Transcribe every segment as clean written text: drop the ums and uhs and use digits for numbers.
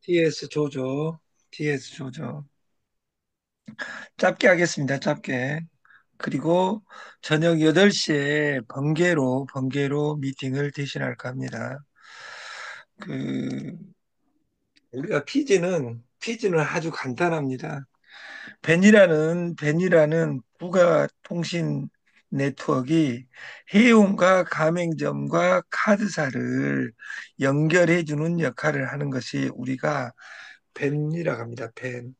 TS 조조, TS 조조. 짧게 하겠습니다, 짧게. 그리고 저녁 8시에 번개로 미팅을 대신할까 합니다. 그, 우리가 피지는 아주 간단합니다. 벤이라는 국가통신 네트워크가 해운과 가맹점과 카드사를 연결해주는 역할을 하는 것이 우리가 벤이라고 합니다, 벤.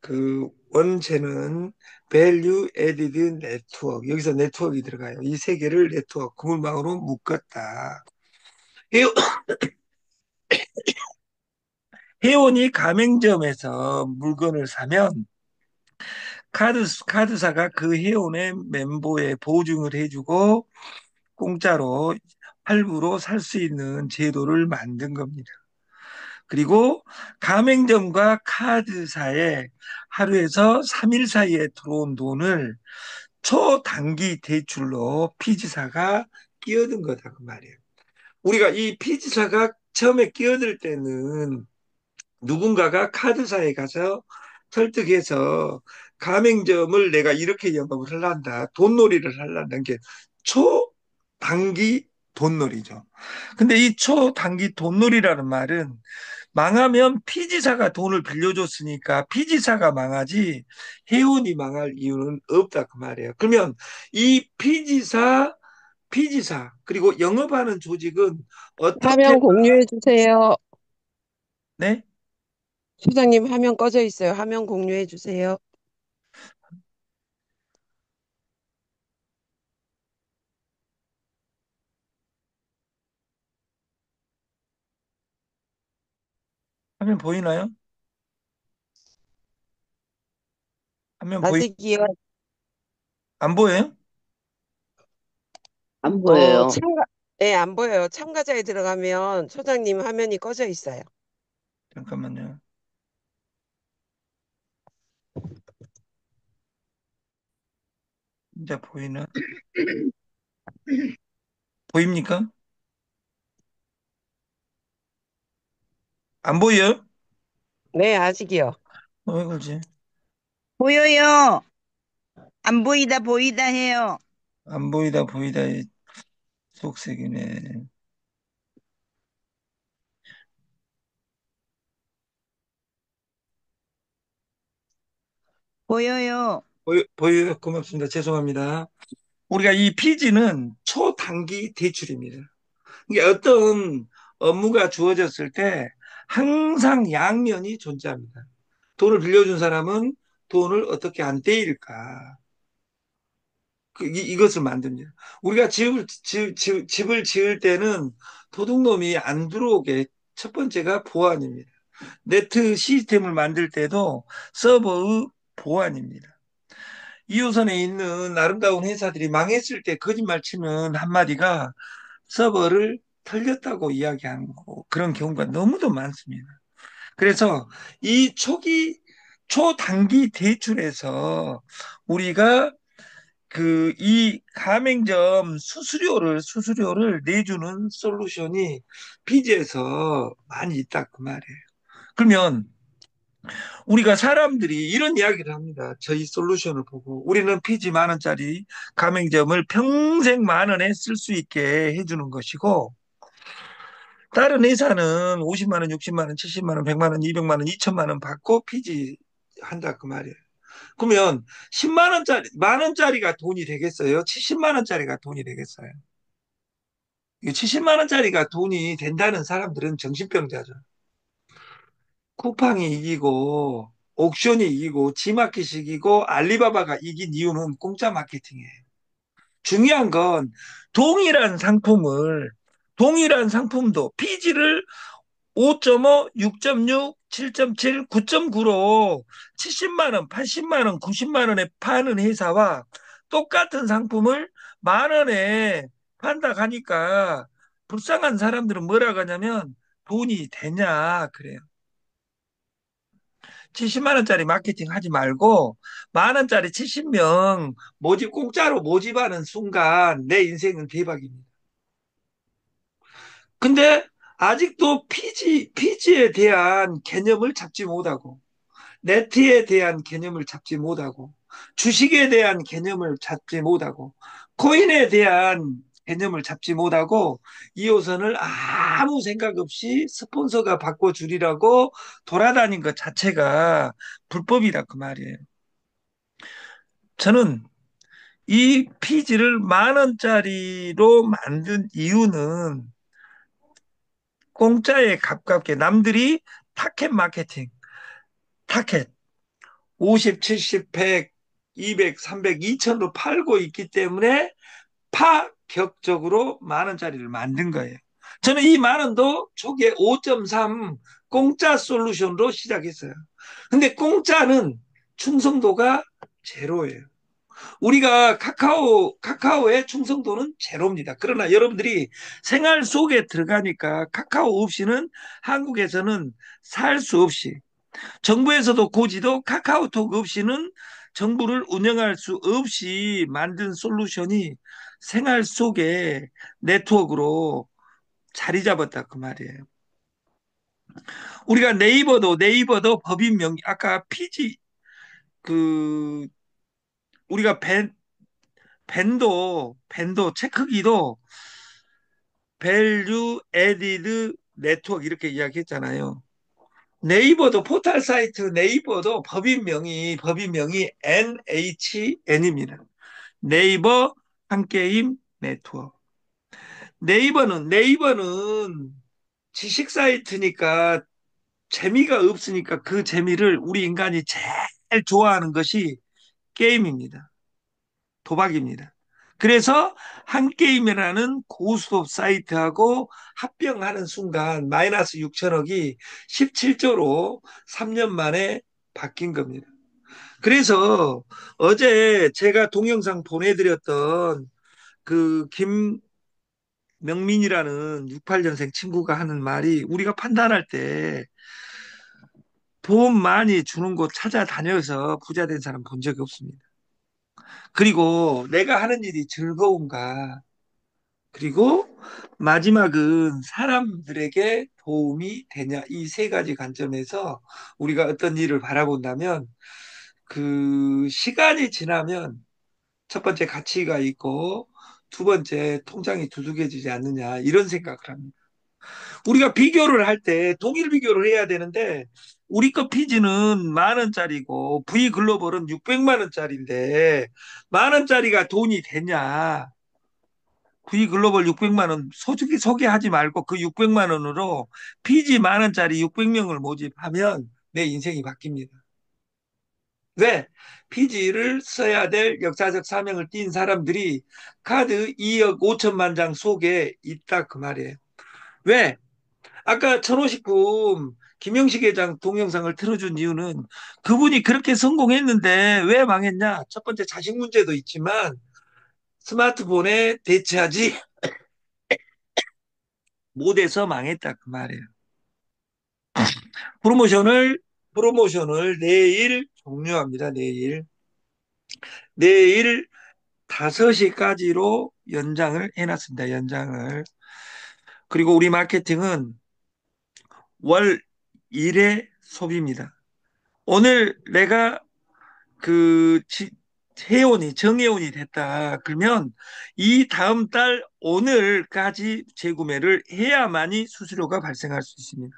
그 원체는 Value Added Network. 여기서 네트워크가 들어가요. 이 세 개를 네트워크, 구물망으로 묶었다. 해운- 회원이 가맹점에서 물건을 사면 카드사가 그 회원의 멤버에 보증을 해주고 공짜로 할부로 살 수 있는 제도를 만든 겁니다. 그리고 가맹점과 카드사에 하루에서 3일 사이에 들어온 돈을 초단기 대출로 피지사가 끼어든 거다 그 말이에요. 우리가 이 피지사가 처음에 끼어들 때는 누군가가 카드사에 가서 설득해서 가맹점을 내가 이렇게 영업을 하려한다. 돈놀이를 하려는 게 초단기 돈놀이죠. 근데 이 초단기 돈놀이라는 말은 망하면 피지사가 돈을 빌려줬으니까 피지사가 망하지 회원이 망할 이유는 없다 그 말이에요. 그러면 이 피지사 그리고 영업하는 조직은 어떻게 화면 공유해 주세요. 네? 소장님 화면 꺼져 있어요. 화면 공유해 주세요. 화면 보이나요? 화면 보이 아직이요. 안 보여요? 안 보여요. 네, 안 보여요. 참가자에 들어가면 소장님 화면이 꺼져 있어요. 잠깐만요. 이제 보이나? 보입니까? 안 보여요? 네, 아직이요. 왜 그러지? 보여요. 안 보이다 보이다 해요. 안 보이다 보이다 이 속색이네. 보여요. 보여요? 고맙습니다. 죄송합니다. 우리가 이 피지는 초단기 대출입니다. 이게 어떤 업무가 주어졌을 때 항상 양면이 존재합니다. 돈을 빌려준 사람은 돈을 어떻게 안 떼일까? 이것을 만듭니다. 우리가 집을 지을 때는 도둑놈이 안 들어오게 첫 번째가 보안입니다. 네트 시스템을 만들 때도 서버의 보안입니다. 이호선에 있는 아름다운 회사들이 망했을 때 거짓말 치는 한마디가 서버를 털렸다고 이야기하는 거, 그런 경우가 너무도 많습니다. 그래서 이 초단기 대출에서 우리가 이 가맹점 수수료를 내주는 솔루션이 피지에서 많이 있다 그 말이에요. 그러면 우리가 사람들이 이런 이야기를 합니다. 저희 솔루션을 보고 우리는 피지 10,000원짜리 가맹점을 평생 10,000원에 쓸 수 있게 해주는 것이고 다른 회사는 50만 원, 60만 원, 70만 원, 100만 원, 200만 원, 2천만 원 받고 피지 한다 그 말이에요. 그러면 10만 원짜리, 10,000원짜리가 돈이 되겠어요? 70만 원짜리가 돈이 되겠어요? 70만 원짜리가 돈이 된다는 사람들은 정신병자죠. 쿠팡이 이기고 옥션이 이기고 지마켓이 이기고 알리바바가 이긴 이유는 공짜 마케팅이에요. 중요한 건 동일한 상품을 동일한 상품도 피지를 5.5, 6.6, 7.7, 9.9로 70만 원, 80만 원, 90만 원에 파는 회사와 똑같은 상품을 10,000원에 판다 하니까 불쌍한 사람들은 뭐라고 하냐면 돈이 되냐 그래요. 70만 원짜리 마케팅 하지 말고 10,000원짜리 70명 공짜로 모집하는 순간 내 인생은 대박입니다. 근데 아직도 피지에 대한 개념을 잡지 못하고, 네트에 대한 개념을 잡지 못하고, 주식에 대한 개념을 잡지 못하고, 코인에 대한 개념을 잡지 못하고, 2호선을 아무 생각 없이 스폰서가 바꿔주리라고 돌아다닌 것 자체가 불법이다, 그 말이에요. 저는 이 피지를 10,000원짜리로 만든 이유는 공짜에 가깝게 남들이 타켓 마케팅, 타켓 50, 70, 100, 200, 300, 2,000로 팔고 있기 때문에 파격적으로 10,000원짜리를 만든 거예요. 저는 이 10,000원도 초기에 5.3 공짜 솔루션으로 시작했어요. 근데 공짜는 충성도가 제로예요. 우리가 카카오의 충성도는 제로입니다. 그러나 여러분들이 생활 속에 들어가니까 카카오 없이는 한국에서는 살 수 없이, 정부에서도 고지도 카카오톡 없이는 정부를 운영할 수 없이 만든 솔루션이 생활 속에 네트워크로 자리 잡았다, 그 말이에요. 우리가 네이버도 법인 명의, 아까 피지, 그 우리가 밴도 체크기도 밸류 에디드 네트워크 이렇게 이야기했잖아요. 네이버도 포털 사이트 네이버도 법인명이 NHN입니다. 네이버 한게임 네트워크. 네이버는 지식 사이트니까 재미가 없으니까 그 재미를 우리 인간이 제일 좋아하는 것이 게임입니다. 도박입니다. 그래서 한게임이라는 고수업 사이트하고 합병하는 순간 마이너스 6천억이 17조로 3년 만에 바뀐 겁니다. 그래서 어제 제가 동영상 보내드렸던 그 김명민이라는 68년생 친구가 하는 말이, 우리가 판단할 때 돈 많이 주는 곳 찾아다녀서 부자 된 사람 본 적이 없습니다. 그리고 내가 하는 일이 즐거운가, 그리고 마지막은 사람들에게 도움이 되냐, 이 세 가지 관점에서 우리가 어떤 일을 바라본다면, 그 시간이 지나면 첫 번째 가치가 있고 두 번째 통장이 두둑해지지 않느냐, 이런 생각을 합니다. 우리가 비교를 할 때 동일 비교를 해야 되는데, 우리 거 피지는 10,000원짜리고 V 글로벌은 600만 원짜리인데 10,000원짜리가 돈이 되냐? V 글로벌 600만 원 솔직히 소개하지 말고 그 600만 원으로 피지 10,000원짜리 600명을 모집하면 내 인생이 바뀝니다. 왜? 피지를 써야 될 역사적 사명을 띈 사람들이 카드 2억 5천만 장 속에 있다, 그 말이에요. 왜? 아까 천호식품 김영식 회장 동영상을 틀어준 이유는 그분이 그렇게 성공했는데 왜 망했냐? 첫 번째 자식 문제도 있지만 스마트폰에 대체하지 못해서 망했다, 그 말이에요. 프로모션을 내일 종료합니다. 내일 5시까지로 연장을 해놨습니다. 연장을. 그리고 우리 마케팅은 월 1회 소비입니다. 오늘 내가 그 정회원이 됐다 그러면 이 다음 달 오늘까지 재구매를 해야만이 수수료가 발생할 수 있습니다.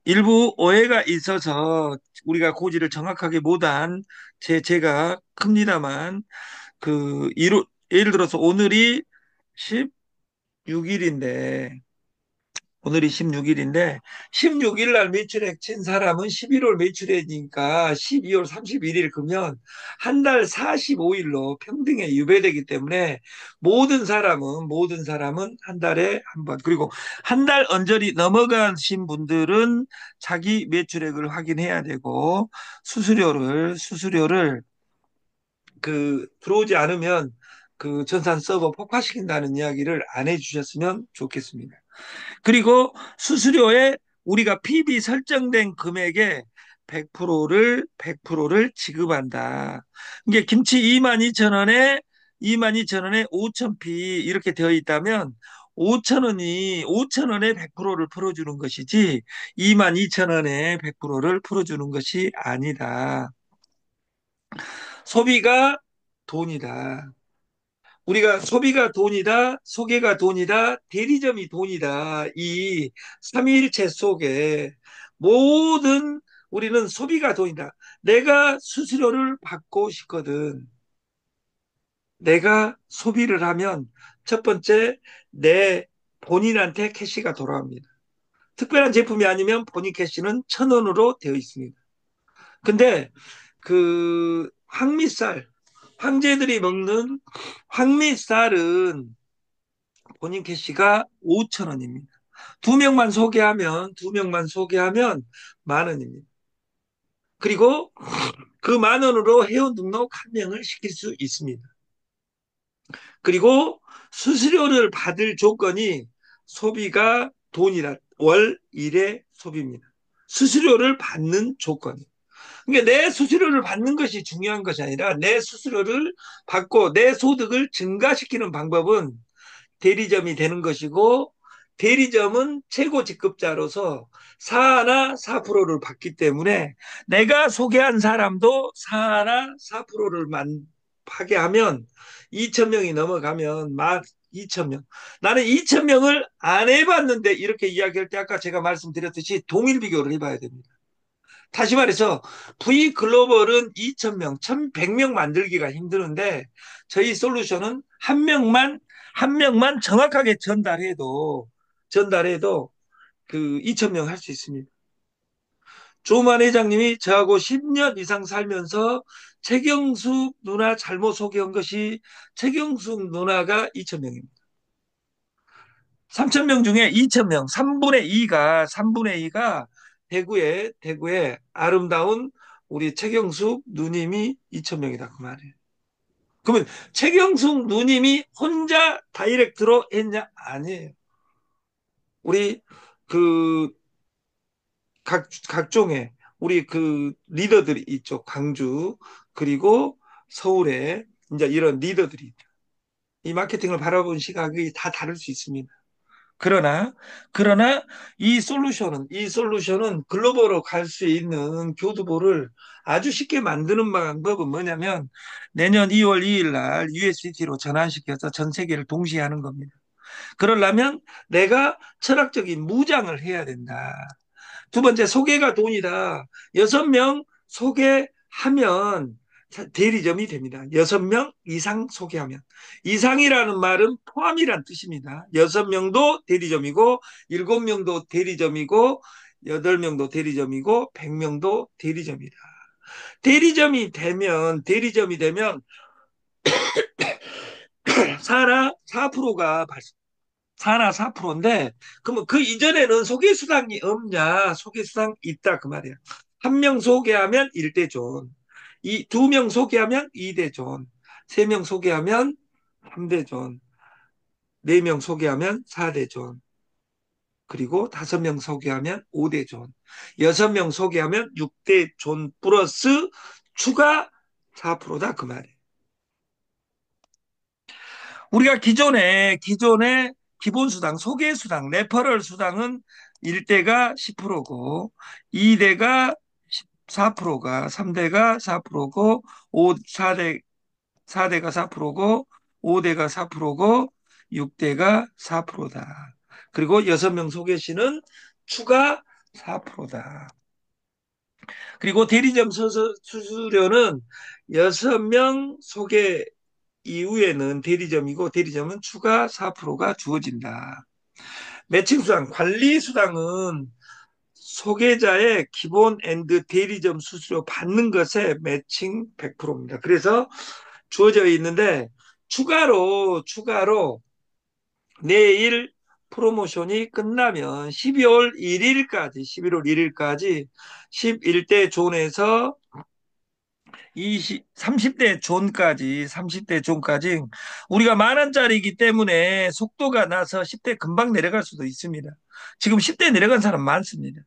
일부 오해가 있어서 우리가 고지를 정확하게 못한 제가 큽니다만, 예를 들어서 오늘이 16일인데 16일 날 매출액 친 사람은 11월 매출액이니까 12월 31일 그러면 한 달 45일로 평등에 유배되기 때문에 모든 사람은 한 달에 한 번, 그리고 한 달 언저리 넘어가신 분들은 자기 매출액을 확인해야 되고 수수료를 들어오지 않으면 그 전산 서버 폭파시킨다는 이야기를 안 해주셨으면 좋겠습니다. 그리고 수수료에 우리가 PB 설정된 금액의 100%를 지급한다. 이게 김치 22,000원에 5,000피 이렇게 되어 있다면 5천 원에 100%를 풀어주는 것이지 2만 2천 원에 100%를 풀어주는 것이 아니다. 소비가 돈이다. 우리가 소비가 돈이다, 소개가 돈이다, 대리점이 돈이다. 이 삼위일체 속에 모든 우리는 소비가 돈이다. 내가 수수료를 받고 싶거든. 내가 소비를 하면 첫 번째 내 본인한테 캐시가 돌아옵니다. 특별한 제품이 아니면 본인 캐시는 1,000원으로 되어 있습니다. 근데 그 황미쌀, 황제들이 먹는 황미쌀은 본인 캐시가 5,000원입니다. 두 명만 소개하면 10,000원입니다. 그리고 그 10,000원으로 회원 등록 한 명을 시킬 수 있습니다. 그리고 수수료를 받을 조건이 소비가 돈이라 월 1회 소비입니다. 수수료를 받는 조건이. 그러니까 내 수수료를 받는 것이 중요한 것이 아니라 내 수수료를 받고 내 소득을 증가시키는 방법은 대리점이 되는 것이고 대리점은 최고 직급자로서 4나 4%를 받기 때문에 내가 소개한 사람도 4나 4%를 하게 하면 2,000명이 넘어가면 막 2,000명. 나는 2,000명을 안 해봤는데 이렇게 이야기할 때 아까 제가 말씀드렸듯이 동일 비교를 해봐야 됩니다. 다시 말해서 V 글로벌은 2,000명, 1,100명 만들기가 힘드는데 저희 솔루션은 한 명만 정확하게 전달해도 그 2,000명 할 수 있습니다. 조만 회장님이 저하고 10년 이상 살면서 최경숙 누나 잘못 소개한 것이 최경숙 누나가 2,000명입니다. 3,000명 중에 2,000명, 3분의 2가 대구에 아름다운 우리 최경숙 누님이 2,000명이다. 그 말이에요. 그러면 최경숙 누님이 혼자 다이렉트로 했냐? 아니에요. 우리 그 각종의 우리 그 리더들이 있죠. 광주, 그리고 서울에 이제 이런 리더들이 있죠. 이 마케팅을 바라본 시각이 다 다를 수 있습니다. 그러나 이 솔루션은 글로벌로 갈 수 있는 교두보를 아주 쉽게 만드는 방법은 뭐냐면 내년 2월 2일 날 USDT로 전환시켜서 전 세계를 동시에 하는 겁니다. 그러려면 내가 철학적인 무장을 해야 된다. 두 번째, 소개가 돈이다. 6명 소개하면 대리점이 됩니다. 6명 이상 소개하면. 이상이라는 말은 포함이란 뜻입니다. 6명도 대리점이고, 7명도 대리점이고, 8명도 대리점이고, 100명도 대리점이다. 대리점이 되면, 사나 4%가 4나 4%인데, 그러면 그 이전에는 소개수당이 없냐? 소개수당 있다. 그 말이야. 한 명 소개하면 1대 존. 2명 소개하면 2대 존. 3명 소개하면 3대 존. 4명 소개하면 4대 존. 그리고 5명 소개하면 5대 존. 6명 소개하면 6대 존 플러스 추가 4%다. 그 말이야. 우리가 기존에 기본수당, 소개수당, 레퍼럴 수당은 1대가 10%고, 2대가 4%가, 3대가 4%고, 4대가 4%고, 5대가 4%고, 6대가 4%다. 그리고 6명 소개시는 추가 4%다. 그리고 대리점 수수료는 6명 소개 이후에는 대리점은 추가 4%가 주어진다. 매칭수당, 관리수당은 소개자의 기본 앤드 대리점 수수료 받는 것에 매칭 100%입니다. 그래서 주어져 있는데 추가로 내일 프로모션이 끝나면 11월 1일까지 11대 존에서 30대 존까지 우리가 10,000원짜리이기 때문에 속도가 나서 10대 금방 내려갈 수도 있습니다. 지금 10대 내려간 사람 많습니다.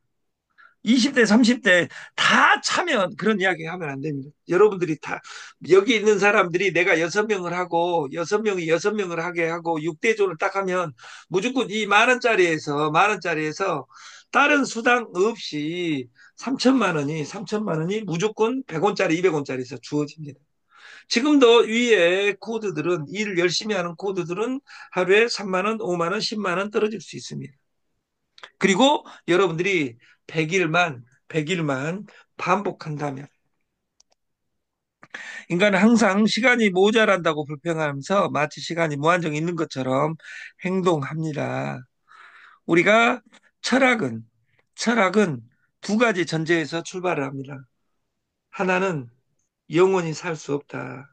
20대, 30대 다 차면 그런 이야기 하면 안 됩니다. 여러분들이 다, 여기 있는 사람들이 내가 6명을 하고, 6명이 6명을 하게 하고, 6대존을 딱 하면 무조건 이 만 원짜리에서 다른 수당 없이 3천만 원이 무조건 100원짜리, 200원짜리에서 주어집니다. 지금도 위에 코드들은, 일을 열심히 하는 코드들은 하루에 3만 원, 5만 원, 10만 원 떨어질 수 있습니다. 그리고 여러분들이 100일만 반복한다면 인간은 항상 시간이 모자란다고 불평하면서 마치 시간이 무한정 있는 것처럼 행동합니다. 우리가 철학은 철학은 두 가지 전제에서 출발을 합니다. 하나는 영원히 살 수 없다.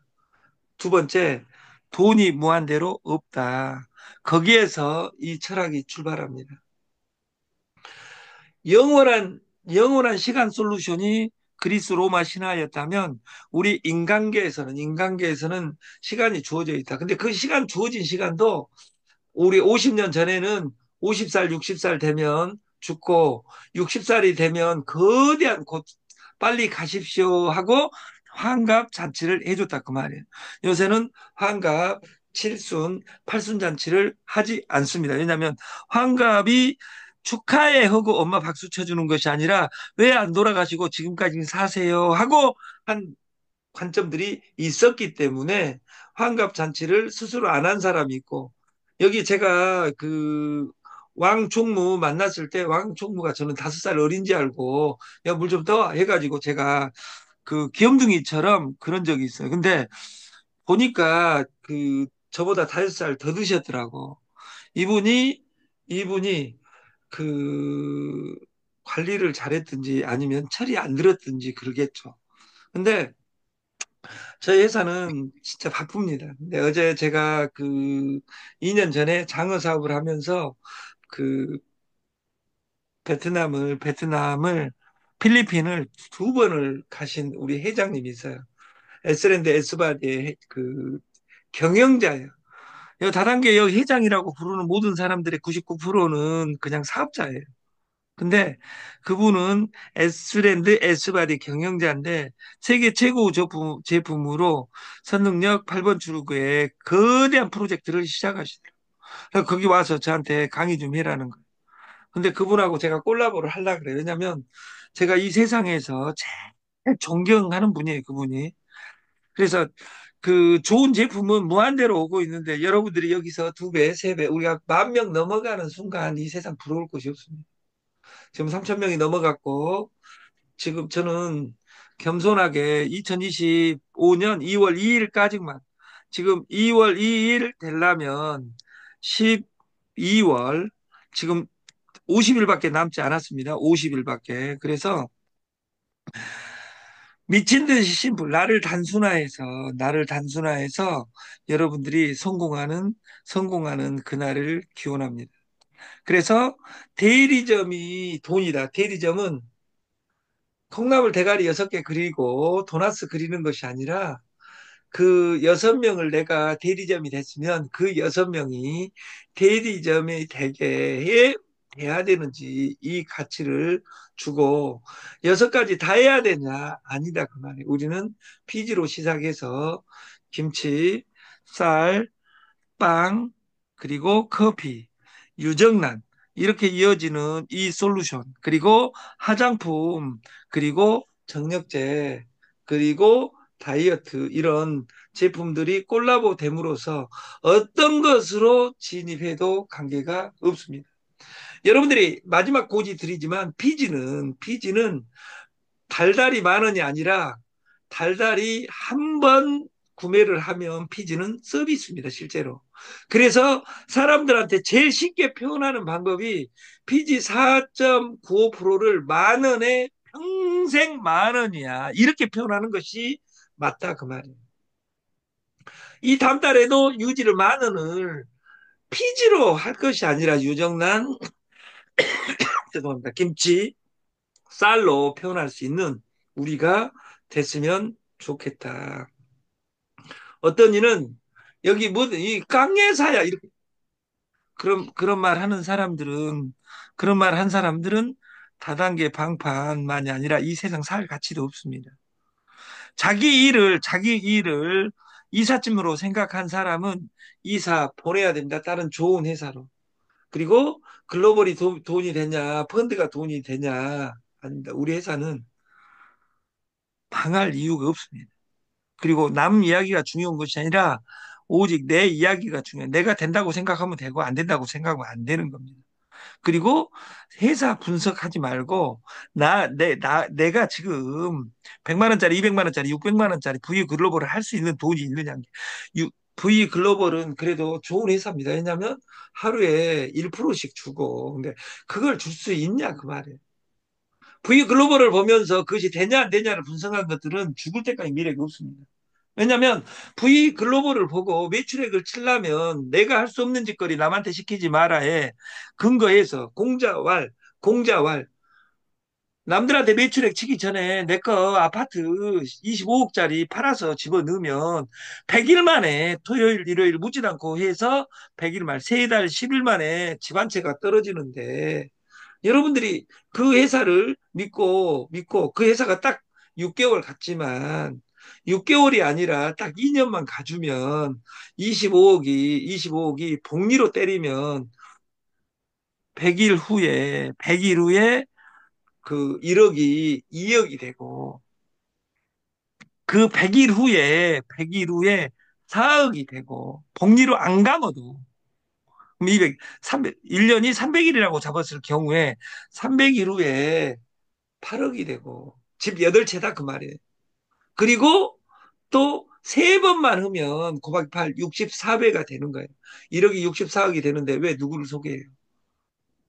두 번째, 돈이 무한대로 없다. 거기에서 이 철학이 출발합니다. 영원한 영원한 시간 솔루션이 그리스 로마 신화였다면 우리 인간계에서는 시간이 주어져 있다. 근데 그 시간 주어진 시간도 우리 50년 전에는 50살, 60살 되면 죽고 60살이 되면 거대한 곳 빨리 가십시오 하고 환갑 잔치를 해줬다 그 말이에요. 요새는 환갑, 칠순, 팔순 잔치를 하지 않습니다. 왜냐하면 환갑이 축하해 하고 엄마 박수 쳐주는 것이 아니라 왜 안 돌아가시고 지금까지 사세요 하고 한 관점들이 있었기 때문에 환갑 잔치를 스스로 안 한 사람이 있고 여기 제가 그 왕총무 만났을 때 왕총무가 저는 5살 어린 지 알고 야 물 좀 더 해가지고 제가 그 귀염둥이처럼 그런 적이 있어요. 근데 보니까 그 저보다 5살 더 드셨더라고. 이분이 이분이 그 관리를 잘했든지 아니면 철이 안 들었든지 그러겠죠. 근데 저희 회사는 진짜 바쁩니다. 근데 어제 제가 그 2년 전에 장어 사업을 하면서 그 베트남을 필리핀을 2번을 가신 우리 회장님이 있어요. 에스랜드 에스바디의 그 경영자예요. 여 다단계 여 회장이라고 부르는 모든 사람들의 99%는 그냥 사업자예요. 근데 그분은 에스랜드 에스바디 경영자인데 세계 최고 제품으로 선능력 8번 출구에 거대한 프로젝트를 시작하시더라고요. 그래서 거기 와서 저한테 강의 좀 해라는 거예요. 근데 그분하고 제가 콜라보를 하려고 그래요. 왜냐면 제가 이 세상에서 제일 존경하는 분이에요, 그분이. 그래서 그 좋은 제품은 무한대로 오고 있는데 여러분들이 여기서 2배, 3배, 우리가 10,000명 넘어가는 순간 이 세상 부러울 것이 없습니다. 지금 3천 명이 넘어갔고 지금 저는 겸손하게 2025년 2월 2일까지만 지금 2월 2일 되려면 12월 지금 50일밖에 남지 않았습니다. 50일밖에. 그래서 미친 듯이 심플 나를 단순화해서 여러분들이 성공하는 그날을 기원합니다. 그래서 대리점이 돈이다. 대리점은 콩나물 대가리 6개 그리고 도나스 그리는 것이 아니라 그 6명을 내가 대리점이 됐으면 그 6명이 대리점의 대개에 해야 되는지 이 가치를 주고 6가지 다 해야 되냐? 아니다 그 말이에요. 우리는 피지로 시작해서 김치, 쌀, 빵, 그리고 커피, 유정란 이렇게 이어지는 이 솔루션 그리고 화장품 그리고 정력제 그리고 다이어트 이런 제품들이 콜라보 됨으로써 어떤 것으로 진입해도 관계가 없습니다. 여러분들이 마지막 고지 드리지만 피지는 달달이 10,000원이 아니라 달달이 한 번 구매를 하면 피지는 서비스입니다, 실제로. 그래서 사람들한테 제일 쉽게 표현하는 방법이 피지 4.95%를 10,000원에 평생 10,000원이야. 이렇게 표현하는 것이 맞다, 그 말이에요. 이 다음 달에도 유지를 10,000원을 피지로 할 것이 아니라 유정란, 죄송합니다. 김치, 쌀로 표현할 수 있는 우리가 됐으면 좋겠다. 어떤 이는 여기 뭐든 이 깡예사야 이렇게 그런 말 하는 사람들은 그런 말 한 사람들은 다단계 방판만이 아니라 이 세상 살 가치도 없습니다. 자기 일을 이삿짐으로 생각한 사람은 이사 보내야 됩니다. 다른 좋은 회사로. 그리고 글로벌이 돈이 되냐, 펀드가 돈이 되냐, 아닙니다. 우리 회사는 망할 이유가 없습니다. 그리고 남 이야기가 중요한 것이 아니라 오직 내 이야기가 중요해요. 내가 된다고 생각하면 되고 안 된다고 생각하면 안 되는 겁니다. 그리고 회사 분석하지 말고 내가 지금 100만 원짜리, 200만 원짜리, 600만 원짜리 V 글로벌을 할 수 있는 돈이 있느냐. V 글로벌은 그래도 좋은 회사입니다. 왜냐하면 하루에 1%씩 주고. 근데 그걸 줄 수 있냐 그 말이에요. V 글로벌을 보면서 그것이 되냐 안 되냐를 분석한 것들은 죽을 때까지 미래가 없습니다. 왜냐하면 V 글로벌을 보고 매출액을 치려면 내가 할 수 없는 짓거리 남한테 시키지 마라에 근거해서 공자왈 남들한테 매출액 치기 전에 내 거 아파트 25억짜리 팔아서 집어넣으면 100일 만에 토요일 일요일 묻지 않고 해서 100일 만 3달 10일 만에 집 한 채가 떨어지는데 여러분들이 그 회사를 믿고 그 회사가 딱 6개월 갔지만 6개월이 아니라 딱 2년만 가주면 25억이 복리로 때리면 100일 후에 그 1억이 2억이 되고 그 100일 후에 4억이 되고 복리로 안 감아도 그럼 200, 300, 1년이 300일이라고 잡았을 경우에 300일 후에 8억이 되고 집 8채다 그 말이에요. 그리고 또 세 번만 하면 곱하기 8, 64배가 되는 거예요. 1억이 64억이 되는데 왜 누구를 소개해요?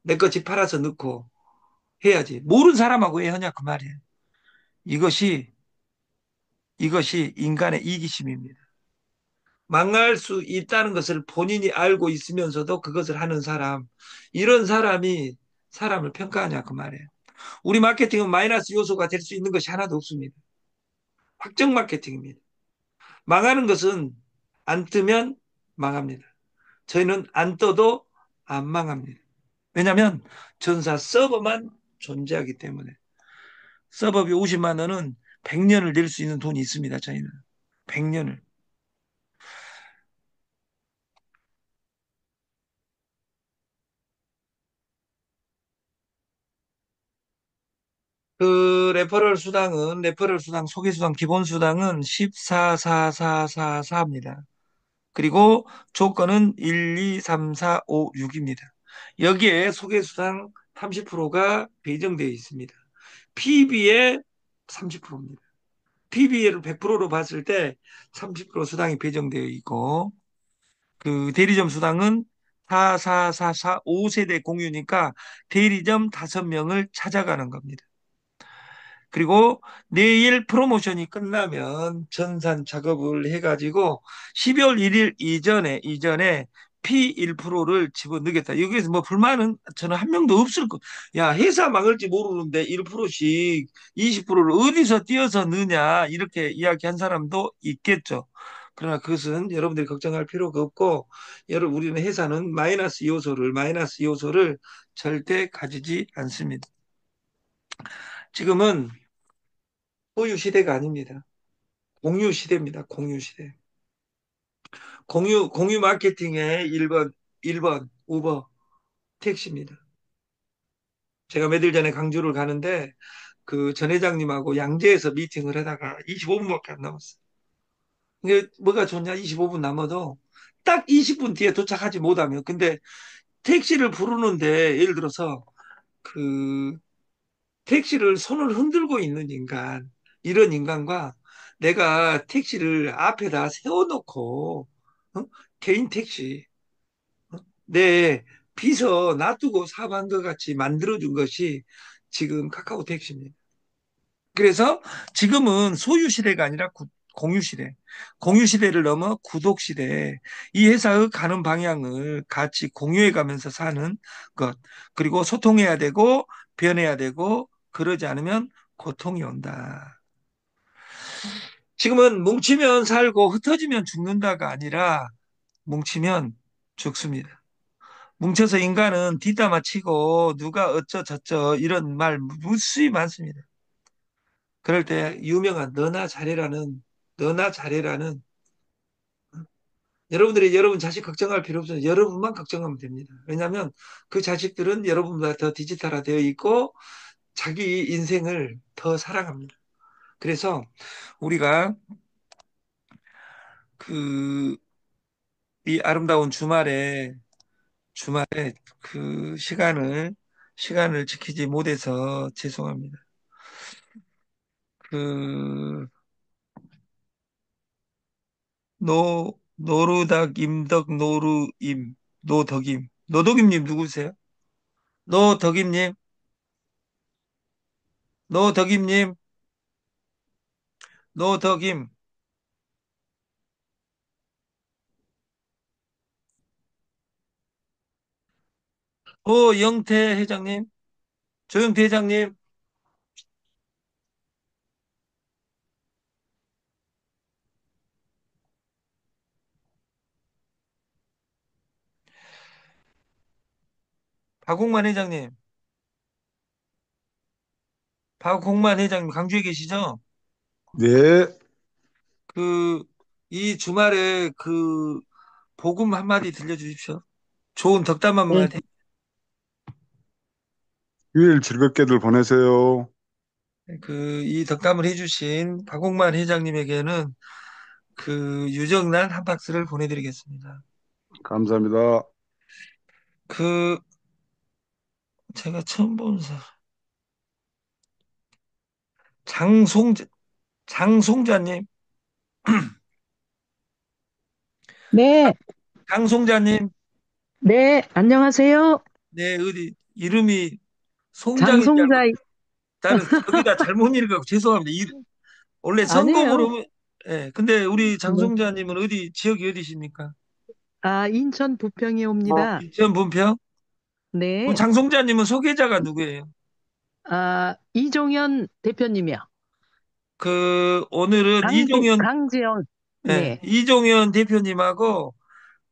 내 거 집 팔아서 넣고 해야지. 모르는 사람하고 왜 하냐 그 말이에요. 이것이 인간의 이기심입니다. 망할 수 있다는 것을 본인이 알고 있으면서도 그것을 하는 사람, 이런 사람이 사람을 평가하냐 그 말이에요. 우리 마케팅은 마이너스 요소가 될 수 있는 것이 하나도 없습니다. 확정 마케팅입니다. 망하는 것은 안 뜨면 망합니다. 저희는 안 떠도 안 망합니다. 왜냐하면 전사 서버만 존재하기 때문에. 서버비 50만 원은 100년을 낼 수 있는 돈이 있습니다. 저희는 100년을. 그 레퍼럴 수당, 소개 수당, 기본 수당은 14,4,4,4,4입니다. 그리고 조건은 1, 2, 3, 4, 5, 6입니다. 여기에 소개 수당 30%가 배정되어 있습니다. PB의 30%입니다. PB를 100%로 봤을 때 30% 수당이 배정되어 있고, 그 대리점 수당은 4, 4, 4, 4, 5세대 공유니까 대리점 5명을 찾아가는 겁니다. 그리고 내일 프로모션이 끝나면 전산 작업을 해가지고 12월 1일 이전에 P1%를 집어넣겠다. 여기에서 뭐 불만은 저는 한 명도 없을 거. 야, 회사 망할지 모르는데 1%씩 20%를 어디서 띄어서 넣냐 이렇게 이야기한 사람도 있겠죠. 그러나 그것은 여러분들이 걱정할 필요가 없고, 우리는 회사는 마이너스 요소를 절대 가지지 않습니다. 지금은 소유 시대가 아닙니다. 공유 시대입니다. 공유 시대. 공유 마케팅의 1번 우버 택시입니다. 제가 며칠 전에 강주를 가는데 그 전 회장님하고 양재에서 미팅을 하다가 25분밖에 안 남았어요. 이게 뭐가 좋냐? 25분 남아도 딱 20분 뒤에 도착하지 못하면. 근데 택시를 부르는데 예를 들어서 그 택시를 손을 흔들고 있는 인간, 이런 인간과 내가 택시를 앞에다 세워놓고, 어? 개인 택시, 내 비서 놔두고 사고한 것 같이 만들어준 것이 지금 카카오 택시입니다. 그래서 지금은 소유 시대가 아니라 공유 시대, 공유 시대를 넘어 구독 시대, 이 회사의 가는 방향을 같이 공유해 가면서 사는 것, 그리고 소통해야 되고 변해야 되고 그러지 않으면 고통이 온다. 지금은 뭉치면 살고 흩어지면 죽는다가 아니라 뭉치면 죽습니다. 뭉쳐서 인간은 뒷담화 치고 누가 어쩌저쩌 이런 말 무수히 많습니다. 그럴 때 유명한 너나 잘해라는 여러분들이 여러분 자식 걱정할 필요 없어요. 여러분만 걱정하면 됩니다. 왜냐하면 그 자식들은 여러분보다 더 디지털화되어 있고 자기 인생을 더 사랑합니다. 그래서 우리가 그 이 아름다운 주말에 그 시간을 지키지 못해서 죄송합니다. 그 노루닭 임덕 노덕임 누구세요? 노덕임님 노덕임님 노덕임 영태 회장님 조영태 회장님 박홍만 회장님 박홍만 회장님 강주에 계시죠? 네, 그 이 주말에 그 복음 한마디 들려주십시오. 좋은 덕담 네. 한마디. 휴일 즐겁게들 보내세요. 그 이 덕담을 해주신 박홍만 회장님에게는 그 유정란 한 박스를 보내드리겠습니다. 감사합니다. 그 제가 처음 본 사람 장송자 장송자님 네, 장송자님 네, 안녕하세요. 네 어디 이름이 송장인 줄 알고 장송자, 나는 거기다 잘못 읽어서 죄송합니다. 원래 아니에요. 성공으로 예 근데 우리 네. 장송자님은 어디 지역이 어디십니까? 인천 부평에 옵니다. 인천 분평? 그럼 네, 장송자님은 소개자가 누구예요? 이종현 대표님이요. 그 오늘은 이종현 강재원. 예, 네, 이종현 대표님하고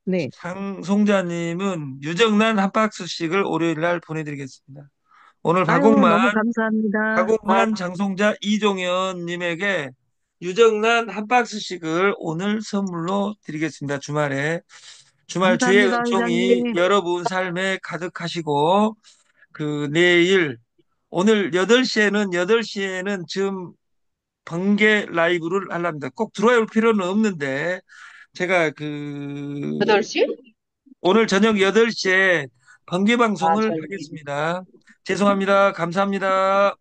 네. 장송자님은 유정란 한 박스씩을 월요일 날 보내드리겠습니다. 오늘 아유, 너무 감사합니다. 박홍만, 장송자, 이종현님에게 유정란 한 박스씩을 오늘 선물로 드리겠습니다. 주말 주의 감사합니다, 은총이 회장님. 여러분 삶에 가득하시고 그 내일 오늘 8시에는 지금 번개 라이브를 하랍니다. 꼭 들어올 필요는 없는데 제가 그 8시? 오늘 저녁 8시에 번개 방송을 하겠습니다. 죄송합니다. 감사합니다.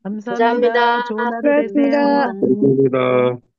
감사합니다. 좋은 하루 되세요. 수고하셨습니다. 감사합니다.